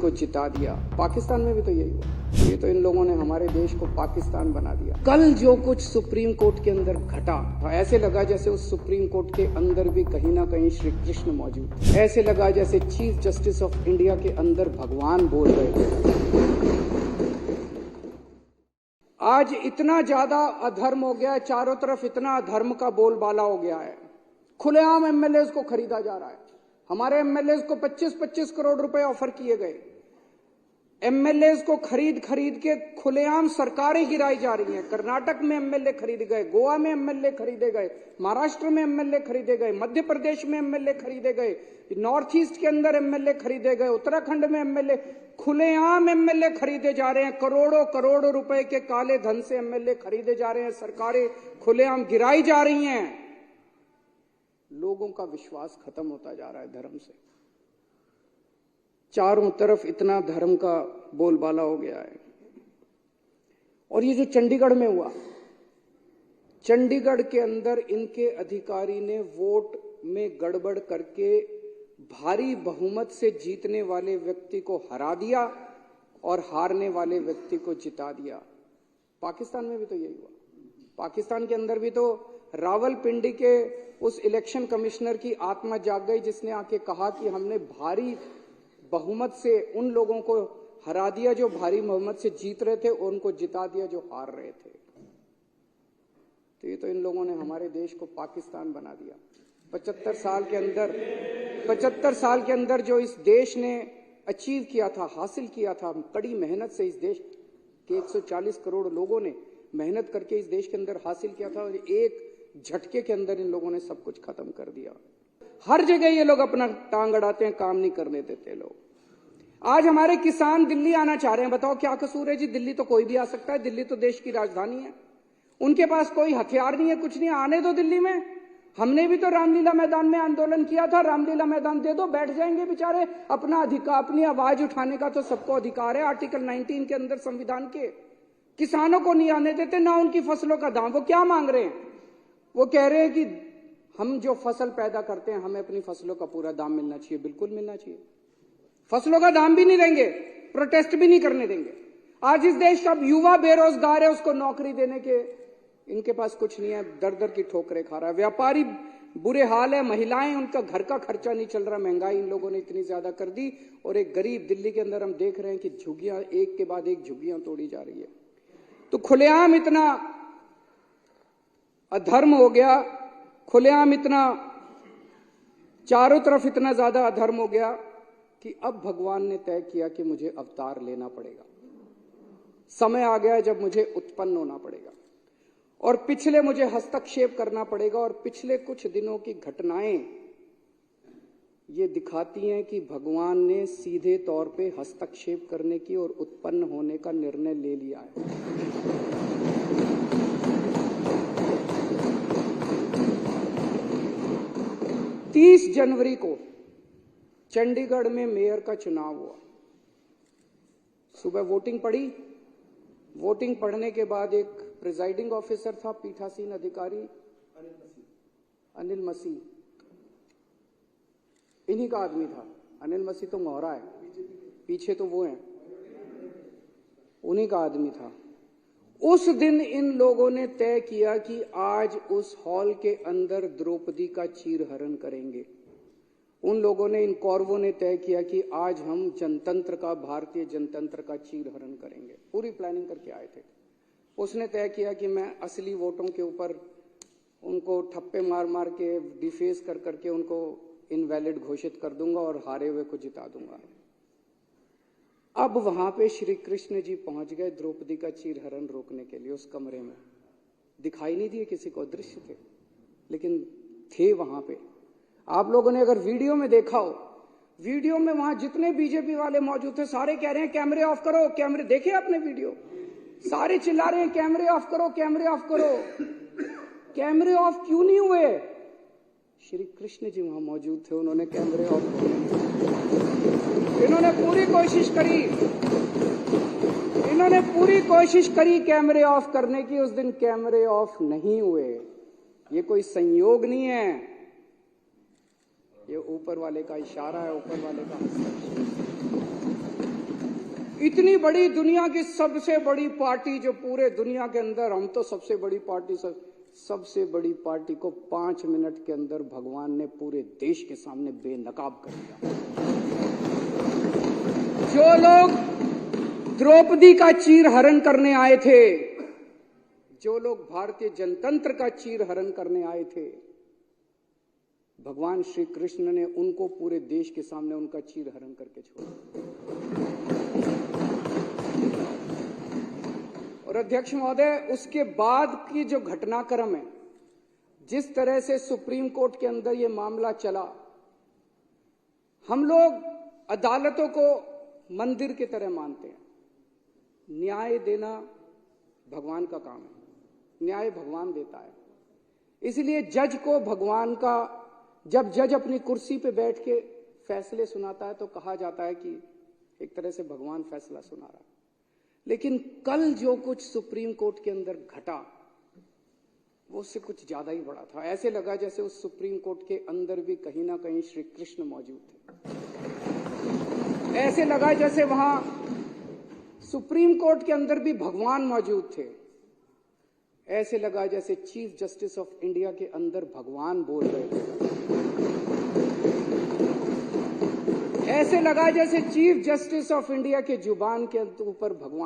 को जिता दिया। पाकिस्तान में भी तो यही हुआ। ये तो इन लोगों ने हमारे देश को पाकिस्तान बना दिया। कल जो कुछ सुप्रीम कोर्ट के अंदर घटा, ऐसे लगा जैसे उस सुप्रीम कोर्ट के अंदर भी कहीं ना कहीं श्री कृष्ण मौजूद, ऐसे लगा जैसे चीफ जस्टिस ऑफ इंडिया के अंदर भगवान बोल रहे थे। आज इतना ज्यादा अधर्म हो गया है, चारों तरफ इतना अधर्म का बोलबाला हो गया है। खुलेआम एमएलएज को खरीदा जा रहा है। हमारे एमएलएज को 25-25 करोड़ रुपए ऑफर किए गए। एमएलएज को खरीद के खुलेआम सरकारें गिराई जा रही हैं। कर्नाटक में एमएलए खरीदे गए, गोवा में एमएलए खरीदे गए, महाराष्ट्र में एमएलए खरीदे गए, मध्य प्रदेश में एमएलए खरीदे गए, नॉर्थ ईस्ट के अंदर एमएलए खरीदे गए, उत्तराखंड में एमएलए, खुलेआम एमएलए खरीदे जा रहे हैं। करोड़ों करोड़ रुपए के काले धन से एमएलए खरीदे जा रहे हैं। सरकारें खुलेआम गिराई जा रही हैं। लोगों का विश्वास खत्म होता जा रहा है धर्म से। चारों तरफ इतना धर्म का बोलबाला हो गया है। और ये जो चंडीगढ़ में हुआ, चंडीगढ़ के अंदर इनके अधिकारी ने वोट में गड़बड़ करके भारी बहुमत से जीतने वाले व्यक्ति को हरा दिया और हारने वाले व्यक्ति को जिता दिया। पाकिस्तान में भी तो यही हुआ। पाकिस्तान के अंदर भी तो रावलपिंडी के उस इलेक्शन कमिश्नर की आत्मा जाग गई, जिसने आके कहा कि हमने भारी बहुमत से उन लोगों को हरा दिया जो भारी बहुमत से जीत रहे थे, और उनको जिता दिया जो हार रहे थे। तो ये तो इन लोगों ने हमारे देश को पाकिस्तान बना दिया। 75 साल के अंदर जो इस देश ने अचीव किया था, हासिल किया था, कड़ी मेहनत से इस देश के 140 करोड़ लोगों ने मेहनत करके इस देश के अंदर हासिल किया था, और एक झटके के अंदर इन लोगों ने सब कुछ खत्म कर दिया। हर जगह ये लोग अपना टांग अड़ाते हैं, काम नहीं करने देते लोग। आज हमारे किसान दिल्ली आना चाह रहे हैं। बताओ क्या कसूर है जी? दिल्ली तो कोई भी आ सकता है। दिल्ली तो देश की राजधानी है। उनके पास कोई हथियार नहीं है, कुछ नहीं, आने दो दिल्ली में। हमने भी तो रामलीला मैदान में आंदोलन किया था। रामलीला मैदान दे दो, बैठ जाएंगे बेचारे। अपना अधिकार, अपनी आवाज उठाने का तो सबको अधिकार है आर्टिकल 19 के अंदर संविधान के। किसानों को नहीं आने देते, ना उनकी फसलों का दाम। वो क्या मांग रहे हैं? वो कह रहे हैं कि हम जो फसल पैदा करते हैं, हमें अपनी फसलों का पूरा दाम मिलना चाहिए। बिल्कुल मिलना चाहिए। फसलों का दाम भी नहीं देंगे, प्रोटेस्ट भी नहीं करने देंगे। आज इस देश का युवा बेरोजगार है, उसको नौकरी देने के इनके पास कुछ नहीं है। दर दर की ठोकरें खा रहा है। व्यापारी बुरे हाल है, महिलाएं, उनका घर का खर्चा नहीं चल रहा। महंगाई इन लोगों ने इतनी ज्यादा कर दी। और एक गरीब दिल्ली के अंदर हम देख रहे हैं कि झुग्गियां एक के बाद एक झुग्गियां तोड़ी जा रही है। तो खुलेआम इतना अधर्म हो गया, खुलेआम इतना चारों तरफ इतना ज्यादा अधर्म हो गया कि अब भगवान ने तय किया कि मुझे अवतार लेना पड़ेगा। समय आ गया जब मुझे उत्पन्न होना पड़ेगा और पिछले मुझे हस्तक्षेप करना पड़ेगा। और पिछले कुछ दिनों की घटनाएं ये दिखाती हैं कि भगवान ने सीधे तौर पे हस्तक्षेप करने की और उत्पन्न होने का निर्णय ले लिया है। 30 जनवरी को चंडीगढ़ में मेयर का चुनाव हुआ। सुबह वोटिंग पड़ी। वोटिंग पढ़ने के बाद एक प्रिजाइडिंग ऑफिसर था, पीठासीन अधिकारी अनिल मसीह, इन्हीं का आदमी था। अनिल मसीह तो मोहरा है, पीछे तो वो हैं, उन्हीं का आदमी था। उस दिन इन लोगों ने तय किया कि आज उस हॉल के अंदर द्रौपदी का चीरहरण करेंगे। उन लोगों ने, इन कौरवों ने तय किया कि आज हम जनतंत्र का, भारतीय जनतंत्र का चीरहरण करेंगे। पूरी प्लानिंग करके आए थे। उसने तय किया कि मैं असली वोटों के ऊपर उनको ठप्पे मार मार के, डिफेस कर करके उनको इनवैलिड घोषित कर दूंगा और हारे हुए को जिता दूंगा। अब वहां पे श्री कृष्ण जी पहुंच गए द्रौपदी का चीरहरण रोकने के लिए। उस कमरे में दिखाई नहीं दिए किसी को, दृश्य थे, लेकिन थे वहां पे। आप लोगों ने अगर वीडियो में देखा हो, वीडियो में वहां जितने बीजेपी वाले मौजूद थे सारे कह रहे हैं कैमरे ऑफ करो, कैमरे। देखे आपने वीडियो? सारे चिल्ला रहे हैं कैमरे ऑफ करो, कैमरे ऑफ करो। कैमरे ऑफ क्यों नहीं हुए? श्री कृष्ण जी वहां मौजूद थे, उन्होंने कैमरे ऑफ किए। इन्होंने पूरी कोशिश करी कैमरे ऑफ करने की। उस दिन कैमरे ऑफ नहीं हुए। ये कोई संयोग नहीं है, ये ऊपर वाले का इशारा है, ऊपर वाले का हस्तक्षेप। इतनी बड़ी दुनिया की सबसे बड़ी पार्टी जो पूरे दुनिया के अंदर, हम तो सबसे बड़ी पार्टी, सबसे बड़ी पार्टी को 5 मिनट के अंदर भगवान ने पूरे देश के सामने बेनकाब कर दिया। जो लोग द्रौपदी का चीरहरण करने आए थे, जो लोग भारतीय जनतंत्र का चीरहरण करने आए थे, भगवान श्री कृष्ण ने उनको पूरे देश के सामने उनका चीरहरण करके छोड़ा। और अध्यक्ष महोदय, उसके बाद की जो घटनाक्रम है, जिस तरह से सुप्रीम कोर्ट के अंदर ये मामला चला, हम लोग अदालतों को मंदिर की तरह मानते हैं। न्याय देना भगवान का काम है, न्याय भगवान देता है। इसलिए जज को भगवान का, जब जज अपनी कुर्सी पे बैठ के फैसले सुनाता है तो कहा जाता है कि एक तरह से भगवान फैसला सुना रहा है। लेकिन कल जो कुछ सुप्रीम कोर्ट के अंदर घटा, वो उससे कुछ ज्यादा ही बड़ा था। ऐसे लगा जैसे उस सुप्रीम कोर्ट के अंदर भी कहीं ना कहीं श्री कृष्ण मौजूद थे। ऐसे लगा जैसे वहां सुप्रीम कोर्ट के अंदर भी भगवान मौजूद थे। ऐसे लगा जैसे चीफ जस्टिस ऑफ इंडिया के अंदर भगवान बोल रहे थे। ऐसे लगा जैसे चीफ जस्टिस ऑफ इंडिया के जुबान के ऊपर भगवान